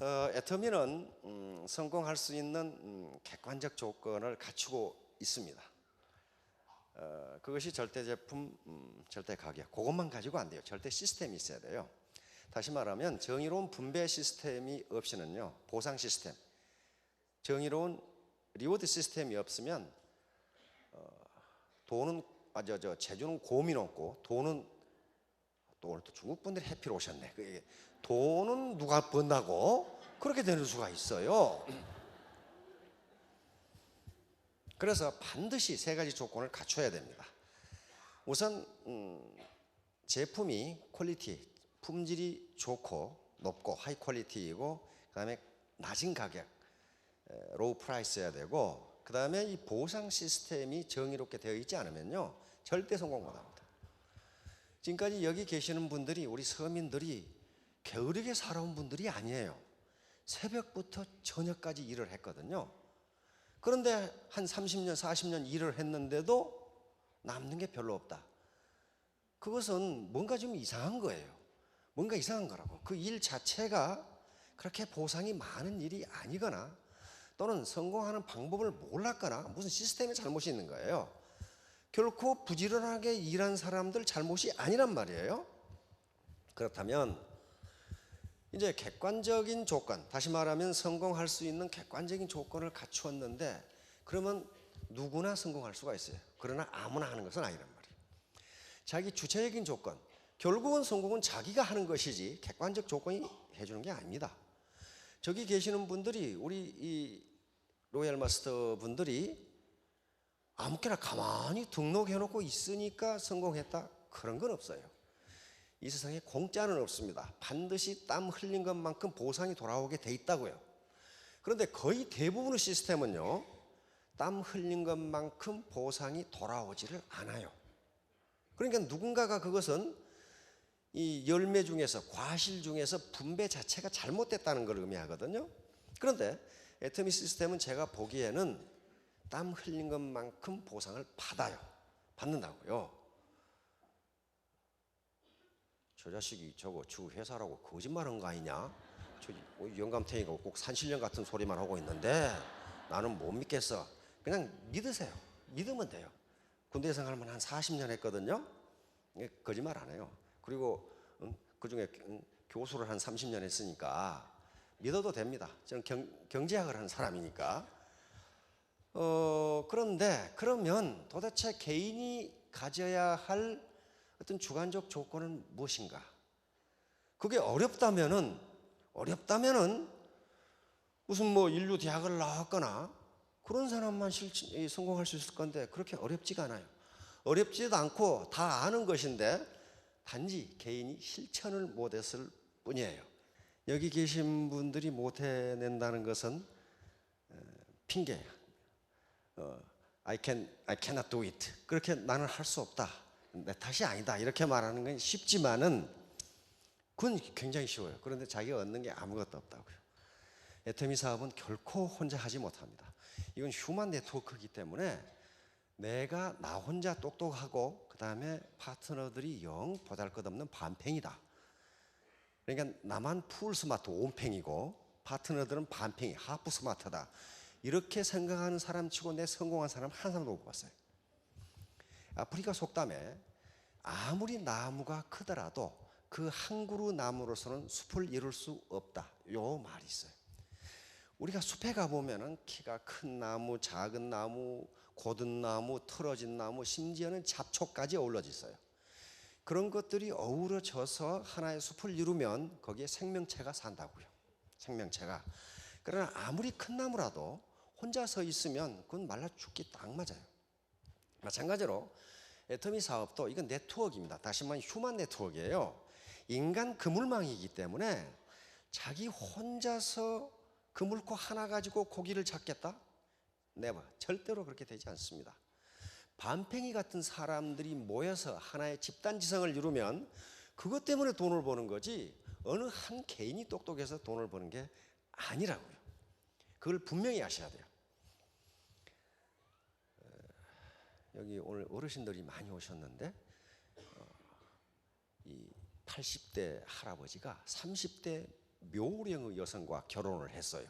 애터미는 성공할 수 있는 객관적 조건을 갖추고 있습니다. 그것이 절대 제품, 절대 가격, 그것만 가지고 안 돼요. 절대 시스템이 있어야 돼요. 다시 말하면 정의로운 분배 시스템이 없이는요, 보상 시스템, 정의로운 리워드 시스템이 없으면 돈은 제주는 곰이 넘고 돈은 또 오늘 또 중국 분들이 해피로 오셨네. 돈은 누가 번다고 그렇게 되는 수가 있어요. 그래서 반드시 세 가지 조건을 갖춰야 됩니다. 우선 제품이 퀄리티, 품질이 좋고 높고 하이 퀄리티이고, 그 다음에 낮은 가격, 로우 프라이스여야 되고, 그 다음에 이 보상 시스템이 정의롭게 되어 있지 않으면요, 절대 성공 못합니다. 지금까지 여기 계시는 분들이, 우리 서민들이 게으르게 살아온 분들이 아니에요. 새벽부터 저녁까지 일을 했거든요. 그런데 한 30년, 40년 일을 했는데도 남는 게 별로 없다. 그것은 뭔가 좀 이상한 거예요. 뭔가 이상한 거라고. 그 일 자체가 그렇게 보상이 많은 일이 아니거나, 또는 성공하는 방법을 몰랐거나 무슨 시스템에 잘못이 있는 거예요. 결코 부지런하게 일한 사람들 잘못이 아니란 말이에요. 그렇다면 이제 객관적인 조건, 다시 말하면 성공할 수 있는 객관적인 조건을 갖추었는데, 그러면 누구나 성공할 수가 있어요. 그러나 아무나 하는 것은 아니란 말이에요. 자기 주체적인 조건, 결국은 성공은 자기가 하는 것이지 객관적 조건이 해주는 게 아닙니다. 저기 계시는 분들이, 우리 이 로얄 마스터 분들이 아무렇게나 가만히 등록해놓고 있으니까 성공했다, 그런 건 없어요. 이 세상에 공짜는 없습니다. 반드시 땀 흘린 것만큼 보상이 돌아오게 돼 있다고요. 그런데 거의 대부분의 시스템은요, 땀 흘린 것만큼 보상이 돌아오지를 않아요. 그러니까 누군가가 그것은 이 열매 중에서, 과실 중에서 분배 자체가 잘못됐다는 걸 의미하거든요. 그런데 애터미 시스템은 제가 보기에는 땀 흘린 것만큼 보상을 받는다고요. 저 자식이 저거 주 회사라고 거짓말한 거 아니냐? 저 영감탱이가 꼭 산신령 같은 소리만 하고 있는데 나는 못 믿겠어. 그냥 믿으세요. 믿으면 돼요. 군대 생활만 한 40년 했거든요. 거짓말 안 해요. 그리고 그중에 교수를 한 30년 했으니까 믿어도 됩니다. 저는 경제학을 한 사람이니까. 그런데 그러면 도대체 개인이 가져야 할 어떤 주관적 조건은 무엇인가? 그게 어렵다면은 무슨 뭐 인류 대학을 나왔거나 그런 사람만 성공할 수 있을 건데, 그렇게 어렵지가 않아요. 어렵지도 않고 다 아는 것인데 단지 개인이 실천을 못했을 뿐이에요. 여기 계신 분들이 못해낸다는 것은 핑계예요. I cannot do it. 그렇게 나는 할 수 없다, 내 탓이 아니다, 이렇게 말하는 건 쉽지만은 그건 굉장히 쉬워요. 그런데 자기가 얻는 게 아무것도 없다고요. 애터미 사업은 결코 혼자 하지 못합니다. 이건 휴먼 네트워크이기 때문에 내가 나 혼자 똑똑하고 그 다음에 파트너들이 영 보잘것없는 반팽이다. 그러니까 나만 풀 스마트 온팽이고 파트너들은 반팽이 하프 스마트다, 이렇게 생각하는 사람 치고 내 성공한 사람 한 사람도 못 봤어요. 아프리카 속담에 아무리 나무가 크더라도 그 한 그루 나무로서는 숲을 이룰 수 없다, 요 말이 있어요. 우리가 숲에 가보면은 키가 큰 나무, 작은 나무, 곧은 나무, 틀어진 나무, 심지어는 잡초까지 어우러져 있어요. 그런 것들이 어우러져서 하나의 숲을 이루면 거기에 생명체가 산다고요. 생명체가. 그러나 아무리 큰 나무라도 혼자 서 있으면 그건 말라 죽기 딱 맞아요. 마찬가지로 애터미 사업도 이건 네트워크입니다. 다시 말하면 휴먼 네트워크예요. 인간 그물망이기 때문에 자기 혼자서 그물고 하나 가지고 고기를 잡겠다? 절대로 그렇게 되지 않습니다. 반팽이 같은 사람들이 모여서 하나의 집단지성을 이루면 그것 때문에 돈을 버는 거지, 어느 한 개인이 똑똑해서 돈을 버는 게 아니라고요. 그걸 분명히 아셔야 돼요. 여기 오늘 어르신들이 많이 오셨는데 이 80대 할아버지가 30대 묘령의 여성과 결혼을 했어요.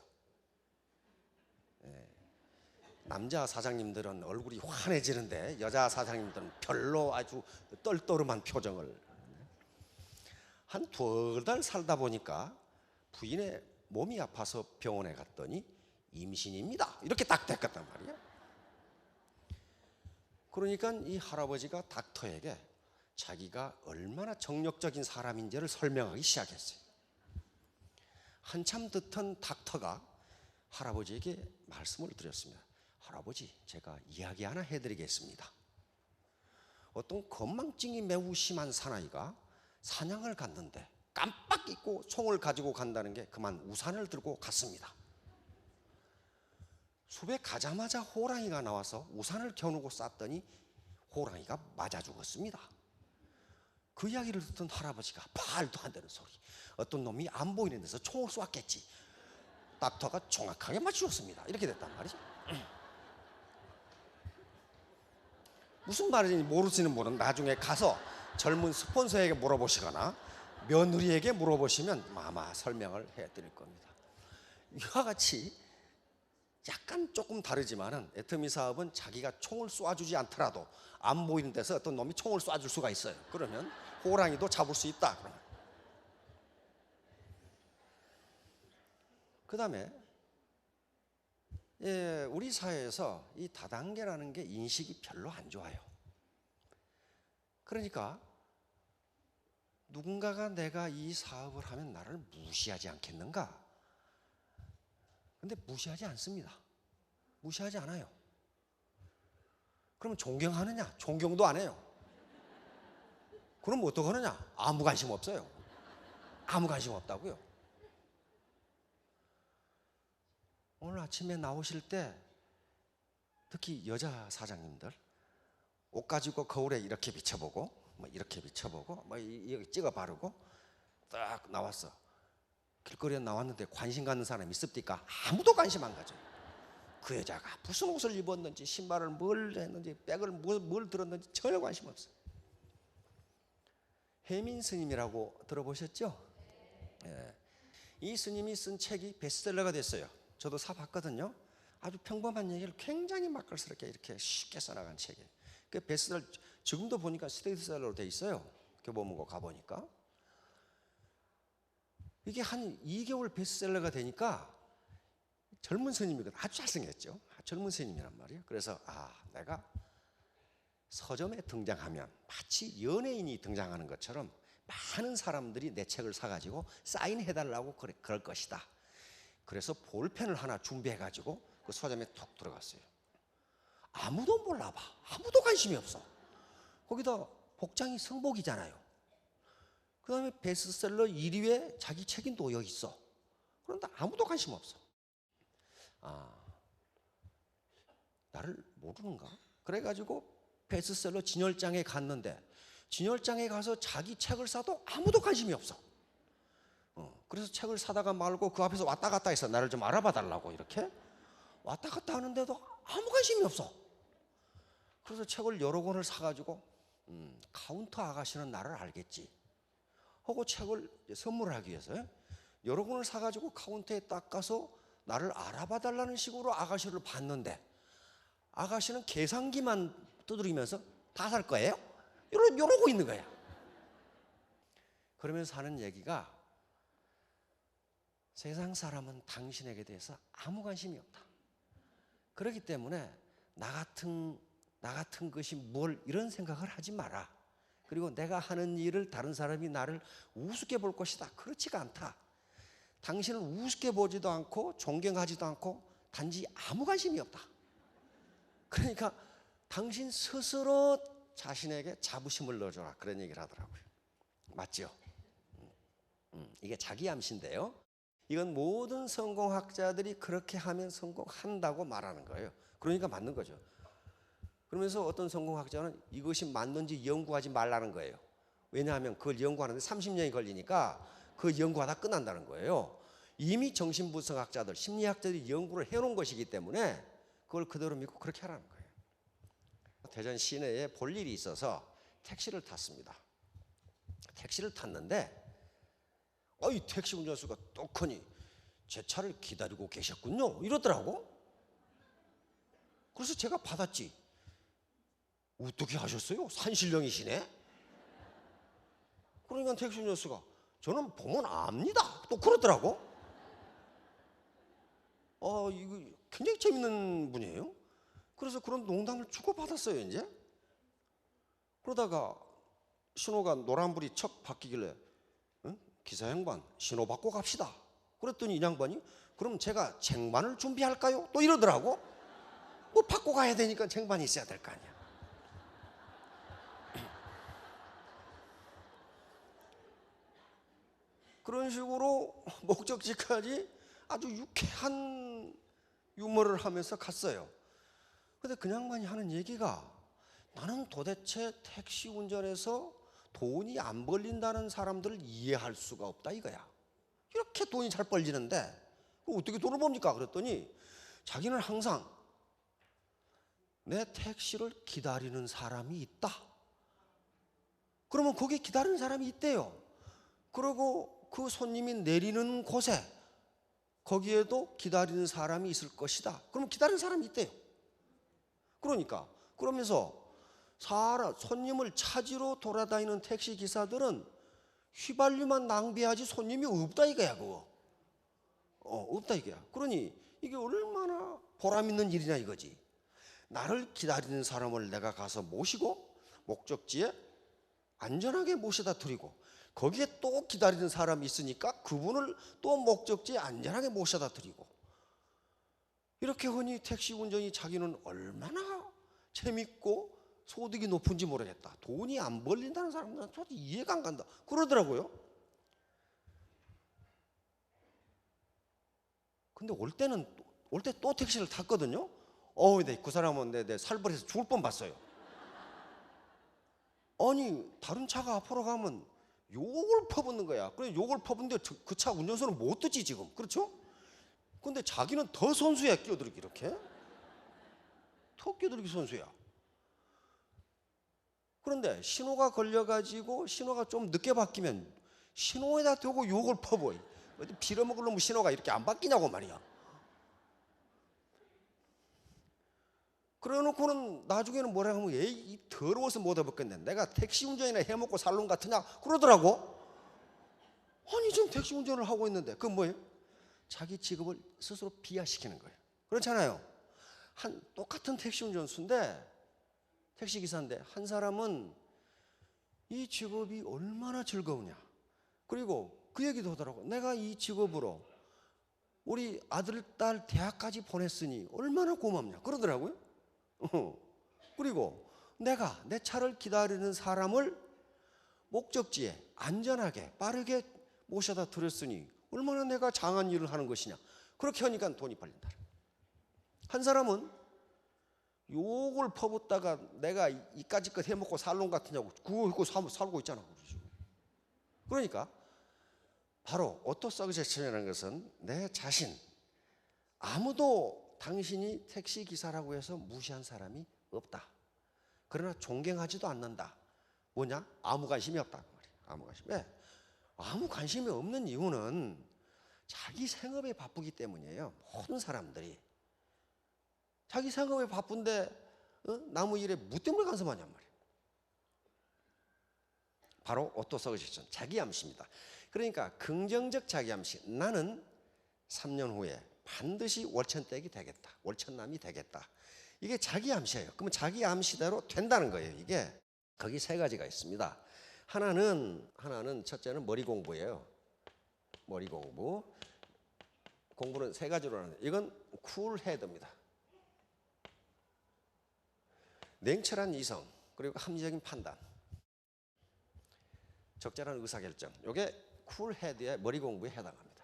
남자 사장님들은 얼굴이 환해지는데 여자 사장님들은 별로 아주 떨떠름한 표정을. 한 2달 살다 보니까 부인의 몸이 아파서 병원에 갔더니 임신입니다, 이렇게 딱 됐단 말이야. 그러니까 이 할아버지가 닥터에게 자기가 얼마나 정력적인 사람인지를 설명하기 시작했어요. 한참 듣던 닥터가 할아버지에게 말씀을 드렸습니다. 할아버지, 제가 이야기 하나 해드리겠습니다. 어떤 건망증이 매우 심한 사나이가 사냥을 갔는데 깜빡 잊고 총을 가지고 간다는 게 그만 우산을 들고 갔습니다. 숲에 가자마자 호랑이가 나와서 우산을 겨누고 쐈더니 호랑이가 맞아 죽었습니다. 그 이야기를 듣던 할아버지가 말도 안 되는 소리, 어떤 놈이 안 보이는 데서 총을 쐈겠지. 닥터가 정확하게 맞추었습니다. 이렇게 됐단 말이죠. 무슨 말인지 모르시는 분은 나중에 가서 젊은 스폰서에게 물어보시거나 며느리에게 물어보시면 아마 설명을 해드릴 겁니다. 이와 같이 약간 조금 다르지만은 애터미 사업은 자기가 총을 쏴주지 않더라도 안 보이는 데서 어떤 놈이 총을 쏴줄 수가 있어요. 그러면 호랑이도 잡을 수 있다. 그 다음에 우리 사회에서 이 다단계라는 게 인식이 별로 안 좋아요. 그러니까 누군가가 내가 이 사업을 하면 나를 무시하지 않겠는가? 근데 무시하지 않습니다. 무시하지 않아요. 그러면 존경하느냐? 존경도 안 해요. 그럼 어떡하느냐? 아무 관심 없어요. 아무 관심 없다고요. 오늘 아침에 나오실 때 특히 여자 사장님들 옷 가지고 거울에 이렇게 비춰보고 뭐 이렇게 비춰보고 뭐 여기 찍어 바르고 딱 나왔어. 길거리에 나왔는데 관심 갖는 사람 있습니까? 아무도 관심 안 가져요. 그 여자가 무슨 옷을 입었는지, 신발을 뭘 했는지, 백을 뭘 들었는지 전혀 관심 없어요. 해민 스님이라고 들어보셨죠? 예. 이 스님이 쓴 책이 베스트셀러가 됐어요. 저도 사봤거든요. 아주 평범한 얘기를 굉장히 맛깔스럽게 이렇게 쉽게 써나간 책이에요. 그 베스트셀러, 지금도 보니까 스테디셀러로 돼 있어요. 교보문고 가보니까. 이게 한 2개월 베스트셀러가 되니까 젊은 스님이거든. 아주 잘생겼죠. 젊은 스님이란 말이에요. 그래서 내가 서점에 등장하면 마치 연예인이 등장하는 것처럼 많은 사람들이 내 책을 사가지고 사인해달라고 그럴 것이다. 그래서 볼펜을 하나 준비해가지고 그 서점에 톡 들어갔어요. 아무도 몰라봐. 아무도 관심이 없어. 거기다 복장이 성복이잖아요. 그 다음에 베스트셀러 1위에 자기 책이 놓여 있어. 그런데 아무도 관심 없어. 나를 모르는가? 그래가지고 베스트셀러 진열장에 갔는데 진열장에 가서 자기 책을 사도 아무도 관심이 없어. 그래서 책을 사다가 말고 그 앞에서 왔다 갔다 해서 나를 좀 알아봐 달라고 이렇게 왔다 갔다 하는데도 아무 관심이 없어. 그래서 책을 여러 권을 사가지고 카운터 아가씨는 나를 알겠지 하고 책을 선물하기 위해서 여러 권을 사가지고 카운터에 딱 가서 나를 알아봐 달라는 식으로 아가씨를 봤는데 아가씨는 계산기만 두드리면서 다 살 거예요? 이러고 있는 거야. 그러면서 하는 얘기가 세상 사람은 당신에게 대해서 아무 관심이 없다. 그렇기 때문에 나 같은 것이 뭘 이런 생각을 하지 마라. 그리고 내가 하는 일을 다른 사람이 나를 우습게 볼 것이다. 그렇지가 않다. 당신을 우습게 보지도 않고 존경하지도 않고 단지 아무 관심이 없다. 그러니까 당신 스스로 자신에게 자부심을 넣어줘라. 그런 얘기를 하더라고요. 맞죠? 이게 자기 암시인데요. 이건 모든 성공학자들이 그렇게 하면 성공한다고 말하는 거예요. 그러니까 맞는 거죠. 그러면서 어떤 성공학자는 이것이 맞는지 연구하지 말라는 거예요. 왜냐하면 그걸 연구하는데 30년이 걸리니까 그 연구하다 끝난다는 거예요. 이미 정신분석학자들, 심리학자들이 연구를 해놓은 것이기 때문에 그걸 그대로 믿고 그렇게 하라는 거예요. 대전 시내에 볼 일이 있어서 택시를 탔습니다. 택시를 탔는데 이 택시 운전수가 떡하니 제 차를 기다리고 계셨군요 이러더라고. 그래서 제가 받았지. 어떻게 하셨어요? 산신령이시네. 그러니까 택시 운전수가 저는 보면 압니다 또 그러더라고. 이거 굉장히 재밌는 분이에요. 그래서 그런 농담을 주고받았어요 이제. 그러다가 신호가 노란불이 척 바뀌길래 기사 양반 신호 받고 갑시다. 그랬더니 이 양반이 그럼 제가 쟁반을 준비할까요? 또 이러더라고. 뭐 받고 가야 되니까 쟁반이 있어야 될 거 아니야. 그런 식으로 목적지까지 아주 유쾌한 유머를 하면서 갔어요. 근데 그 양반이 하는 얘기가 나는 도대체 택시 운전에서 돈이 안 벌린다는 사람들을 이해할 수가 없다 이거야. 이렇게 돈이 잘 벌리는데 어떻게 돈을 법니까? 그랬더니 자기는 항상 내 택시를 기다리는 사람이 있다. 그러면 거기 기다리는 사람이 있대요. 그리고 그 손님이 내리는 곳에 거기에도 기다리는 사람이 있을 것이다. 그러면 기다리는 사람이 있대요. 그러니까 그러면서 손님을 찾으러 돌아다니는 택시 기사들은 휘발유만 낭비하지 손님이 없다 이거야 그거. 없다 이거야. 그러니 이게 얼마나 보람 있는 일이냐 이거지. 나를 기다리는 사람을 내가 가서 모시고 목적지에 안전하게 모셔다 드리고 거기에 또 기다리는 사람이 있으니까 그분을 또 목적지에 안전하게 모셔다 드리고 이렇게 하니 택시 운전이 자기는 얼마나 재밌고 소득이 높은지 모르겠다. 돈이 안 벌린다는 사람들은 도대체 이해가 안 간다. 그러더라고요. 근데 올 때 또 택시를 탔거든요. 그 사람은 내 살벌해서 죽을 뻔 봤어요. 아니 다른 차가 앞으로 가면 욕을 퍼붓는 거야. 그래 욕을 퍼붓는데 그 차 운전수는 못 듣지 지금. 그렇죠? 근데 자기는 더 선수야. 끼어들기 이렇게 더 끼어들기 선수야. 그런데 신호가 걸려가지고 신호가 좀 늦게 바뀌면 신호에다 대고 욕을 퍼부어. 빌어먹을 놈의 신호가 이렇게 안 바뀌냐고 말이야. 그래놓고는 나중에는 뭐라 하면 이 더러워서 못 해먹겠네. 내가 택시 운전이나 해먹고 살 놈 같으냐 그러더라고. 아니 지금 택시 운전을 하고 있는데 그건 뭐예요? 자기 직업을 스스로 비하시키는 거예요. 그렇잖아요. 똑같은 택시 운전수인데 택시 기사인데 한 사람은 이 직업이 얼마나 즐거우냐. 그리고 그 얘기도 하더라고. 내가 이 직업으로 우리 아들, 딸 대학까지 보냈으니 얼마나 고맙냐 그러더라고요. 그리고 내가 내 차를 기다리는 사람을 목적지에 안전하게 빠르게 모셔다 드렸으니 얼마나 내가 장한 일을 하는 것이냐. 그렇게 하니까 돈이 벌린다. 한 사람은 욕을 퍼붓다가 내가 이까짓 것 해먹고 살 놈 같으냐고 그거 살고 있잖아. 그러니까 바로 오토서제션이라는 것은 내 자신, 아무도 당신이 택시 기사라고 해서 무시한 사람이 없다. 그러나 존경하지도 않는다. 뭐냐? 아무 관심이 없다. 아무 관심. 왜? 아무 관심이 없는 이유는 자기 생업에 바쁘기 때문이에요. 모든 사람들이 자기 생업에 바쁜데 남의 일에 뭐 때문에 간섭하냔 말이에요. 바로 오토서제션, 자기암시입니다. 그러니까 긍정적 자기암시. 나는 3년 후에 반드시 월천댁이 되겠다. 월천남이 되겠다. 이게 자기암시예요. 그러면 자기암시대로 된다는 거예요. 이게 거기 세 가지가 있습니다. 하나는 첫째는 머리 공부예요. 머리 공부. 공부는 세 가지로 하는데 이건 쿨헤드입니다. 냉철한 이성 그리고 합리적인 판단, 적절한 의사결정. 이게 쿨헤드의 머리 공부에 해당합니다.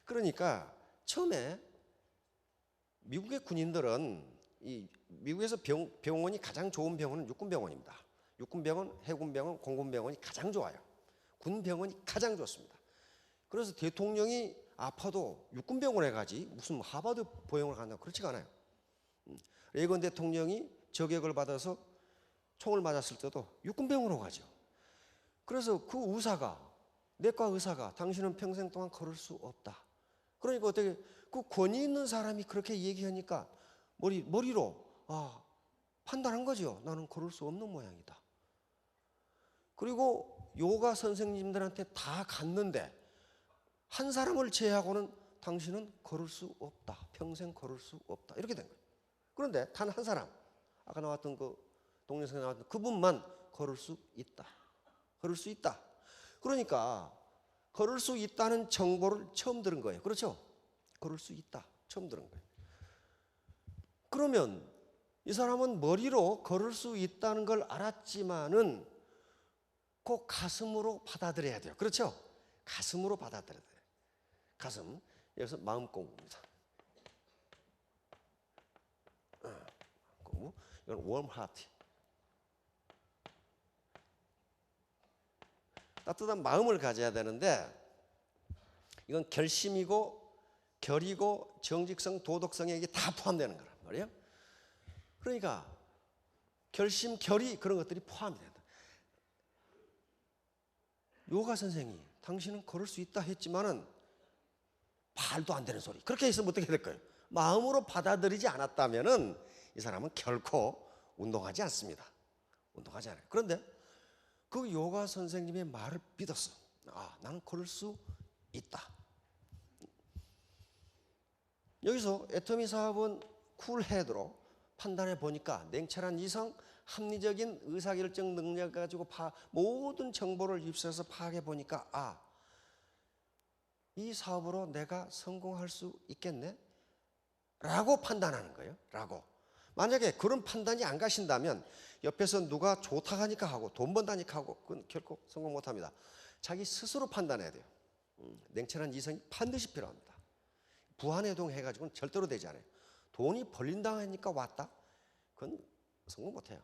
그러니까 처음에 미국의 군인들은 이 미국에서 병원이 가장 좋은 병원은 육군병원입니다. 육군병원, 해군병원, 공군병원이 가장 좋아요. 군병원이 가장 좋습니다. 그래서 대통령이 아파도 육군병원에 가지 무슨 하버드 보행을 간다고 그렇지가 않아요. 레이건 대통령이 저격을 받아서 총을 맞았을 때도 육군병원으로 가죠. 그래서 그 의사가 내과 의사가 당신은 평생 동안 걸을 수 없다. 그러니까 어떻게 그 권위 있는 사람이 그렇게 얘기하니까 머리로 판단한 거죠. 나는 걸을 수 없는 모양이다. 그리고 요가 선생님들한테 다 갔는데 한 사람을 제외하고는 당신은 걸을 수 없다. 평생 걸을 수 없다. 이렇게 된 거예요. 그런데 단 한 사람, 아까 나왔던 그 동영상에 나왔던 그분만 걸을 수 있다. 걸을 수 있다. 그러니까 걸을 수 있다는 정보를 처음 들은 거예요. 그렇죠? 걸을 수 있다. 처음 들은 거예요. 그러면 이 사람은 머리로 걸을 수 있다는 걸 알았지만은 꼭 가슴으로 받아들여야 돼요. 그렇죠? 가슴으로 받아들여야 돼요. 가슴. 여기서 마음 공부입니다. 공부. 이건 warm heart. 따뜻한 마음을 가져야 되는데 이건 결심이고 결이고 정직성, 도덕성에 이게 다 포함되는 거란 말이에요. 그러니까 결심, 결의 그런 것들이 포함이 된다. 요가 선생이 당신은 걸을 수 있다 했지만은 말도 안 되는 소리. 그렇게 있으면 어떻게 될 거예요? 마음으로 받아들이지 않았다면은 이 사람은 결코 운동하지 않습니다. 운동하지 않아요. 그런데 그 요가 선생님의 말을 믿었어. 나는 걸을 수 있다. 여기서 애터미 사업은 쿨헤드로 판단해 보니까 냉철한 이성, 합리적인 의사결정 능력 가지고 모든 정보를 입수해서 파악해 보니까 이 사업으로 내가 성공할 수 있겠네? 라고 판단하는 거예요. 라고. 만약에 그런 판단이 안 가신다면 옆에서 누가 좋다 하니까 하고 돈 번다니까 하고 그건 결코 성공 못합니다. 자기 스스로 판단해야 돼요. 냉철한 이성이 반드시 필요합니다. 부안해동 해가지고는 절대로 되지 않아요. 돈이 벌린다 하니까 왔다? 그건 성공 못해요.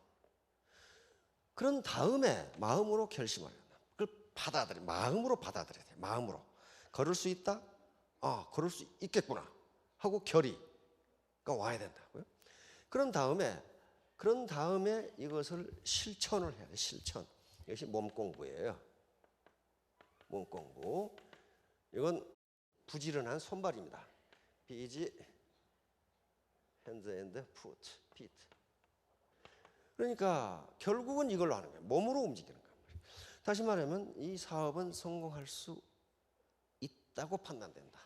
그런 다음에 마음으로 결심을 해요. 그걸 마음으로 받아들여야 돼요. 마음으로. 걸을 수 있다? 걸을 수 있겠구나 하고 결의가 와야 된다고요. 그런 다음에 이것을 실천을 해야 돼요. 실천. 이것이 몸 공부예요. 몸 공부. 이건 부지런한 손발입니다. busy hands and feet. 그러니까 결국은 이걸로 하는 거예요. 몸으로 움직이는 거예요. 다시 말하면 이 사업은 성공할 수 있다고 판단된다.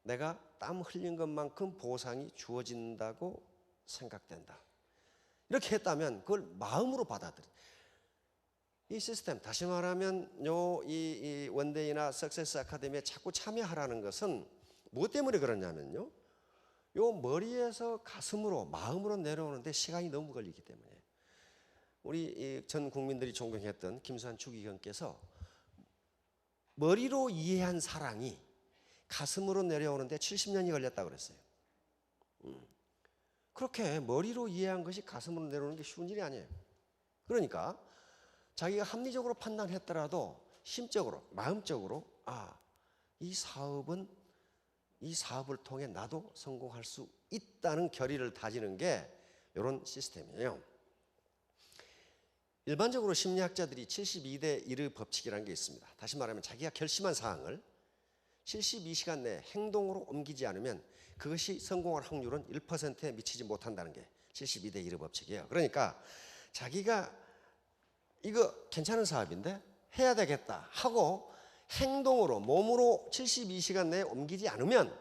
내가 땀 흘린 것만큼 보상이 주어진다고 생각된다. 이렇게 했다면 그걸 마음으로 받아들여. 이 시스템, 다시 말하면 이 원데이나 석세스 아카데미에 자꾸 참여하라는 것은 무엇 때문에 그러냐면요. 요 머리에서 가슴으로 마음으로 내려오는데 시간이 너무 걸리기 때문에. 우리 전 국민들이 존경했던 김수환 주기경께서 머리로 이해한 사랑이 가슴으로 내려오는데 70년이 걸렸다고 그랬어요. 그렇게 머리로 이해한 것이 가슴으로 내려오는 게 쉬운 일이 아니에요. 그러니까 자기가 합리적으로 판단했더라도 심적으로, 마음적으로 이 사업을 통해 나도 성공할 수 있다는 결의를 다지는 게 이런 시스템이에요. 일반적으로 심리학자들이 72대 1의 법칙이라는 게 있습니다. 다시 말하면 자기가 결심한 사항을 72시간 내에 행동으로 옮기지 않으면 그것이 성공할 확률은 1%에 미치지 못한다는 게 72대 1의 법칙이에요. 그러니까 자기가 이거 괜찮은 사업인데 해야 되겠다 하고 행동으로 몸으로 72시간 내에 옮기지 않으면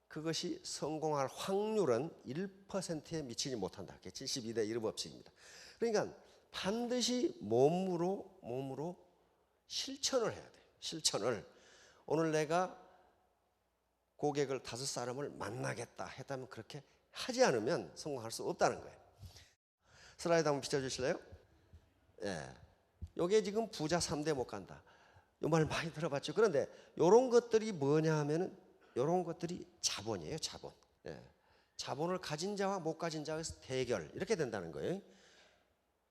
그것이 성공할 확률은 1%에 미치지 못한다. 그게 72대 1의 법칙입니다. 그러니까 반드시 몸으로 실천을 해야 돼요. 실천을. 오늘 내가 고객을 5사람을 만나겠다 했다면 그렇게 하지 않으면 성공할 수 없다는 거예요. 슬라이드 한번 비춰주실래요? 예. 요게 지금 부자 3대 못 간다. 요 말 많이 들어봤죠. 그런데 요런 것들이 뭐냐 하면은 요런 것들이 자본이에요. 자본. 예. 자본을 가진 자와 못 가진 자의 대결 이렇게 된다는 거예요.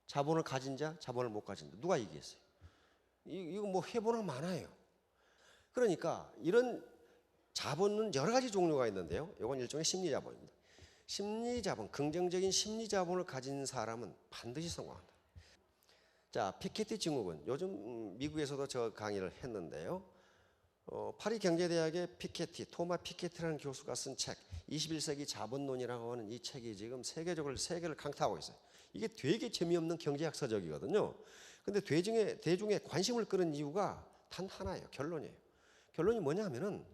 자본을 가진 자, 자본을 못 가진 자. 누가 이기겠어요? 이거 뭐 해보나 많아요. 그러니까 이런 자본은 여러 가지 종류가 있는데요. 이건 일종의 심리자본입니다. 심리자본, 긍정적인 심리자본을 가진 사람은 반드시 성공한다. 자, 피케티 증후군. 요즘 미국에서도 저 강의를 했는데요. 파리 경제대학의 토마 피케티라는 교수가 쓴 책, 21세기 자본론이라고 하는 이 책이 지금 세계를 강타하고 있어요. 이게 되게 재미없는 경제학서적이거든요. 근데 대중의 관심을 끄는 이유가 단 하나예요. 결론이에요. 결론이 뭐냐면은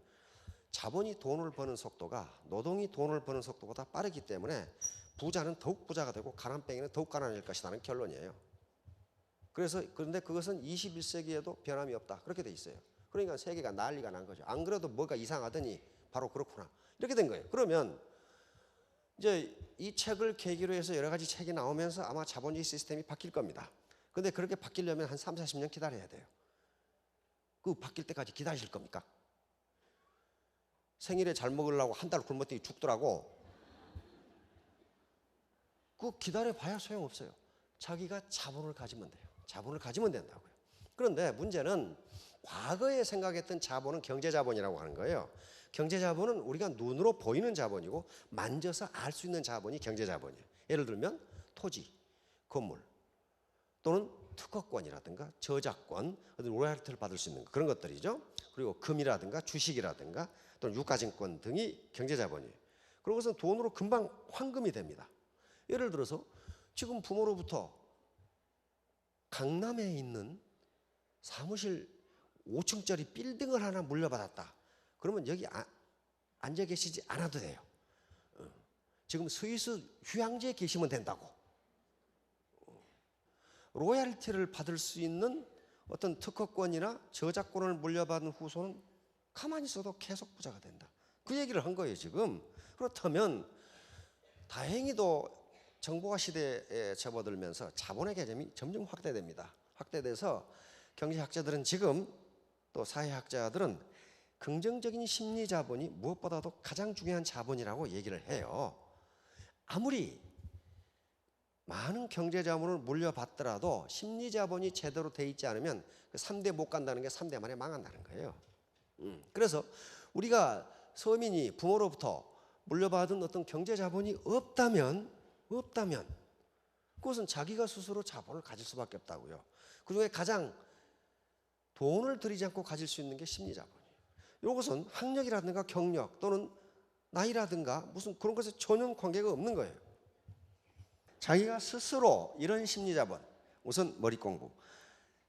자본이 돈을 버는 속도가 노동이 돈을 버는 속도보다 빠르기 때문에 부자는 더욱 부자가 되고 가난뱅이는 더욱 가난해질 것이라는 결론이에요. 그런데 그것은 21세기에도 변함이 없다. 그렇게 돼 있어요. 그러니까 세계가 난리가 난 거죠. 안 그래도 뭐가 이상하더니 바로 그렇구나. 이렇게 된 거예요. 그러면 이제 이 책을 계기로 해서 여러 가지 책이 나오면서 아마 자본주의 시스템이 바뀔 겁니다. 근데 그렇게 바뀌려면 한 3, 40년 기다려야 돼요. 그 바뀔 때까지 기다리실 겁니까? 생일에 잘 먹으려고 한 달 굶었더니 죽더라고. 그 기다려봐야 소용없어요. 자기가 자본을 가지면 돼요. 자본을 가지면 된다고요. 그런데 문제는 과거에 생각했던 자본은 경제자본이라고 하는 거예요. 경제자본은 우리가 눈으로 보이는 자본이고 만져서 알 수 있는 자본이 경제자본이에요. 예를 들면 토지, 건물 또는 특허권이라든가 저작권, 로열티를 받을 수 있는 그런 것들이죠. 그리고 금이라든가 주식이라든가 또는 유가증권 등이 경제자본이에요. 그런 것은 돈으로 금방 환금이 됩니다. 예를 들어서 지금 부모로부터 강남에 있는 사무실 5층짜리 빌딩을 하나 물려받았다. 그러면 여기 앉아 계시지 않아도 돼요. 지금 스위스 휴양지에 계시면 된다고. 로얄티를 받을 수 있는 어떤 특허권이나 저작권을 물려받은 후손은 가만히 있어도 계속 부자가 된다. 그 얘기를 한 거예요, 지금. 그렇다면 다행히도 정보화 시대에 접어들면서 자본의 개념이 점점 확대됩니다. 확대돼서 경제학자들은 지금 또 사회학자들은 긍정적인 심리 자본이 무엇보다도 가장 중요한 자본이라고 얘기를 해요. 아무리 많은 경제 자본을 물려받더라도 심리 자본이 제대로 돼 있지 않으면 3대 못 간다는 게 3대 만에 망한다는 거예요. 그래서 우리가 서민이 부모로부터 물려받은 어떤 경제 자본이 없다면 그것은 자기가 스스로 자본을 가질 수밖에 없다고요. 그중에 가장 돈을 들이지 않고 가질 수 있는 게 심리 자본이에요. 이것은 학력이라든가 경력 또는 나이라든가 무슨 그런 것에 전혀 관계가 없는 거예요. 자기가 스스로 이런 심리 자본, 우선 머리 공부.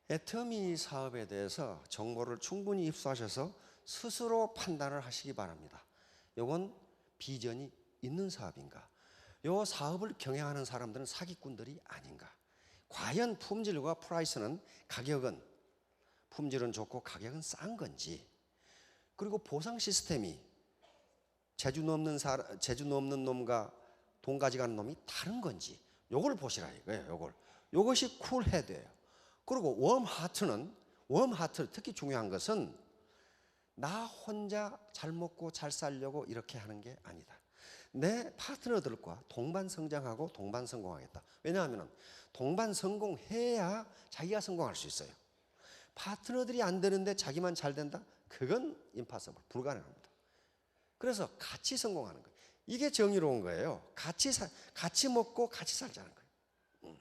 애터미 사업에 대해서 정보를 충분히 입수하셔서 스스로 판단을 하시기 바랍니다. 이건 비전이 있는 사업인가? 이 사업을 경영하는 사람들은 사기꾼들이 아닌가? 과연 품질과 프라이스는 가격은 품질은 좋고 가격은 싼 건지, 그리고 보상 시스템이 재주 넘는 놈과 돈 가져가는 놈이 다른 건지 요걸 보시라 이거예요. 요것이 쿨헤드예요. 그리고 웜하트 특히 중요한 것은 나 혼자 잘 먹고 잘 살려고 이렇게 하는 게 아니다. 내 파트너들과 동반 성장하고 동반 성공하겠다. 왜냐하면 동반 성공해야 자기가 성공할 수 있어요. 파트너들이 안 되는데 자기만 잘 된다? 그건 impossible, 불가능합니다. 그래서 같이 성공하는 거예요. 이게 정의로운 거예요. 같이 먹고 같이 살자는 거예요.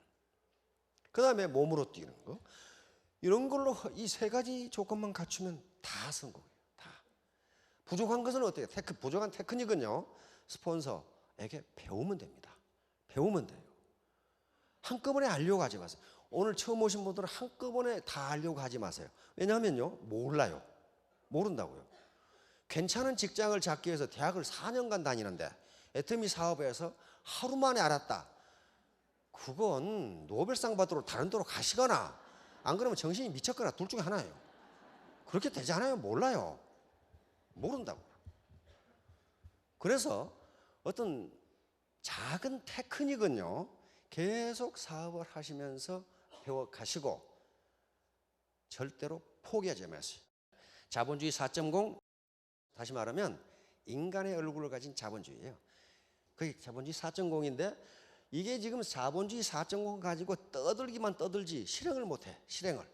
그 다음에 몸으로 뛰는 거. 이런 걸로 이 세 가지 조건만 갖추면 다 성공이에요. 다. 부족한 것은 어때요? 부족한 테크닉은요, 스폰서에게 배우면 됩니다. 배우면 돼요. 한꺼번에 알려고 하지 마세요. 오늘 처음 오신 분들은 한꺼번에 다 알려고 하지 마세요. 왜냐하면요, 몰라요. 모른다고요. 괜찮은 직장을 잡기 위해서 대학을 4년간 다니는데 애터미 사업에서 하루 만에 알았다. 그건 노벨상 받으러 다른 데로 가시거나 안 그러면 정신이 미쳤거나 둘 중에 하나예요. 그렇게 되지 않아요? 몰라요. 모른다고. 그래서 어떤 작은 테크닉은요, 계속 사업을 하시면서 배워가시고 절대로 포기하지 마세요. 자본주의 4.0, 다시 말하면 인간의 얼굴을 가진 자본주의예요. 그게 자본주의 4.0인데 이게 지금 자본주의 4.0 가지고 떠들기만 떠들지 실행을 못해. 실행을.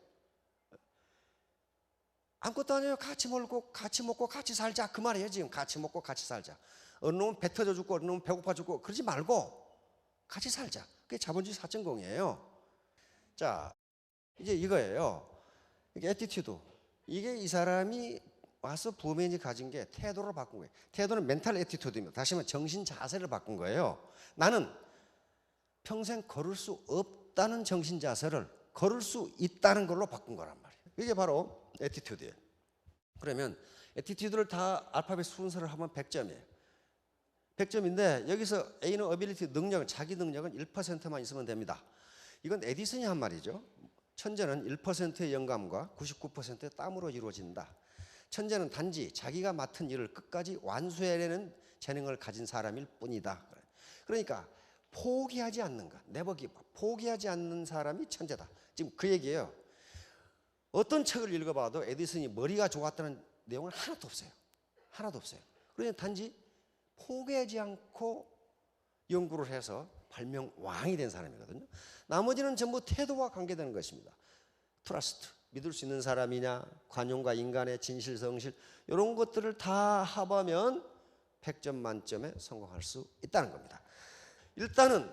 아무것도 아니에요. 같이 먹고 같이 살자. 그 말이에요. 지금 같이 먹고 같이 살자. 어느 놈은 배 터져 죽고 어느 놈은 배고파 죽고 그러지 말고 같이 살자. 그게 자본주의 4.0이에요. 자, 이제 이거예요. 이게 애티튜드. 이게 이 사람이 와서 부메인이 가진 게 태도를 바꾼 거예요. 태도는 멘탈 애티튜드입니다. 다시 말해 정신 자세를 바꾼 거예요. 나는 평생 걸을 수 없다는 정신 자세를 걸을 수 있다는 걸로 바꾼 거란 말이에요. 이게 바로 애티튜드예요. 그러면 애티튜드를 다 알파벳 순서를 하면 100점이에요. 100점인데 여기서 A는 어빌리티 능력, 자기 능력은 1%만 있으면 됩니다. 이건 에디슨이 한 말이죠. 천재는 1%의 영감과 99%의 땀으로 이루어진다. 천재는 단지 자기가 맡은 일을 끝까지 완수해내는 재능을 가진 사람일 뿐이다. 그러니까 포기하지 않는 것, 포기하지 않는 사람이 천재다. 지금 그 얘기예요. 어떤 책을 읽어봐도 에디슨이 머리가 좋았다는 내용은 하나도 없어요. 하나도 없어요. 그러니 단지 포기하지 않고 연구를 해서 발명 왕이 된 사람이거든요. 나머지는 전부 태도와 관계되는 것입니다. 트러스트, 믿을 수 있는 사람이냐, 관용과 인간의 진실, 성실 이런 것들을 다 합하면 100점 만점에 성공할 수 있다는 겁니다. 일단은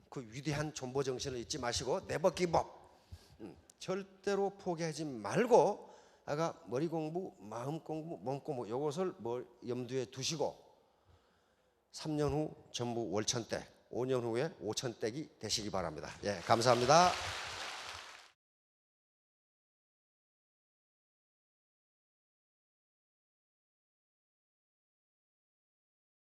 그 위대한 존버 정신을 잊지 마시고 네버 기브업, 절대로 포기하지 말고 아까 머리 공부, 마음 공부, 몸 공부 이것을 염두에 두시고 3년 후 전부 월천댁, 5년 후에 5천댁이 되시기 바랍니다. 예, 감사합니다.